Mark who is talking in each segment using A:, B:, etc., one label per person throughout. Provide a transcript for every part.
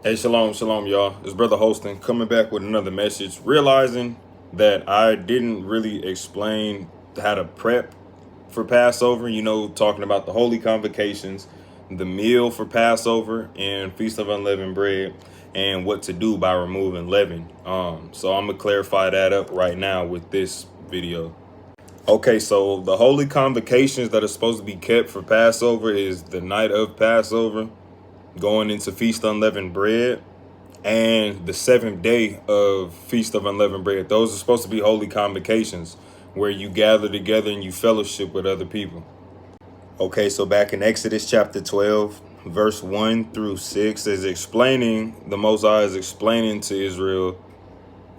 A: Hey, shalom, shalom, y'all. It's Brother Holston coming back with another message, realizing that I didn't really explain how to prep for Passover, talking about the holy convocations, the meal for Passover and Feast of Unleavened Bread, and what to do by removing leaven. So I'm gonna clarify that up right now with this video. Okay, so the holy convocations that are supposed to be kept for Passover is the night of Passover, going into Feast of Unleavened Bread, and the seventh day of Feast of Unleavened Bread. Those are supposed to be holy convocations where you gather together and you fellowship with other people. Okay, so back in Exodus chapter 12, verse 1 through 6 is explaining, the Most High is explaining to Israel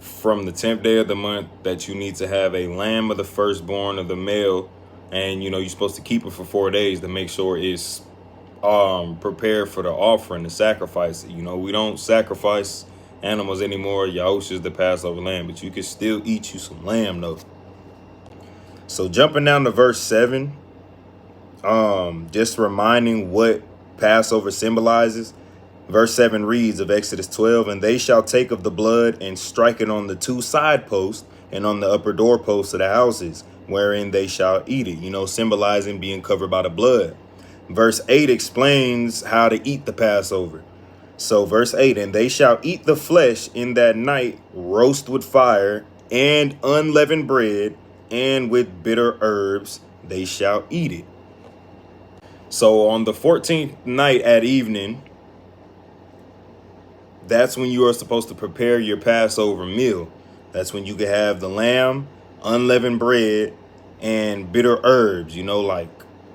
A: from the 10th day of the month that you need to have a lamb of the firstborn of the male, and you're supposed to keep it for 4 days to make sure it's prepared for the offering, the sacrifice. We don't sacrifice animals anymore. Yahushua is the Passover lamb, but you can still eat you some lamb though. So jumping down to verse 7, just reminding what Passover symbolizes. Verse 7 reads of Exodus 12, "And they shall take of the blood and strike it on the two side posts and on the upper doorposts of the houses, wherein they shall eat it," symbolizing being covered by the blood. Verse 8 explains how to eat the Passover. So verse 8, "And they shall eat the flesh in that night, roast with fire and unleavened bread, and with bitter herbs they shall eat it." So on the 14th night at evening, that's when you are supposed to prepare your Passover meal. That's when you can have the lamb, unleavened bread, and bitter herbs, like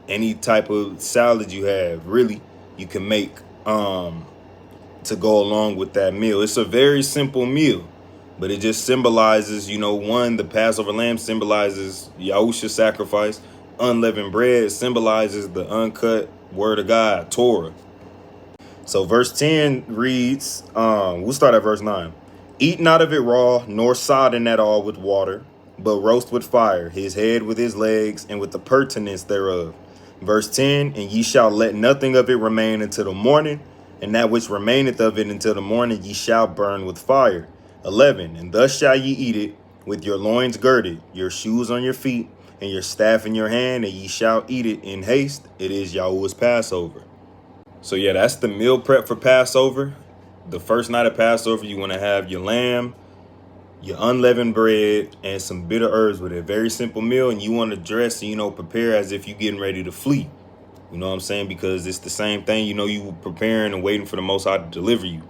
A: any type of salad you have, really, you can make to go along with that meal. It's a very simple meal, but it just symbolizes, one, the Passover lamb symbolizes Yahushua's sacrifice. Unleavened bread symbolizes the uncut word of God, Torah. So verse 10 reads, we'll start at verse 9. "Eat not of it raw, nor sodden at all with water, but roast with fire, his head with his legs, and with the purtenance thereof." Verse 10, "And ye shall let nothing of it remain until the morning, and that which remaineth of it until the morning ye shall burn with fire." 11, "And thus shall ye eat it, with your loins girded, your shoes on your feet, and your staff in your hand, and ye shall eat it in haste. It is Yahuwah's Passover." So yeah, that's the meal prep for Passover. The first night of Passover, you want to have your lamb, your unleavened bread, and some bitter herbs with it. Very simple meal, and you want to dress and prepare as if you're getting ready to flee. You know what I'm saying? Because it's the same thing, you preparing and waiting for the Most High to deliver you.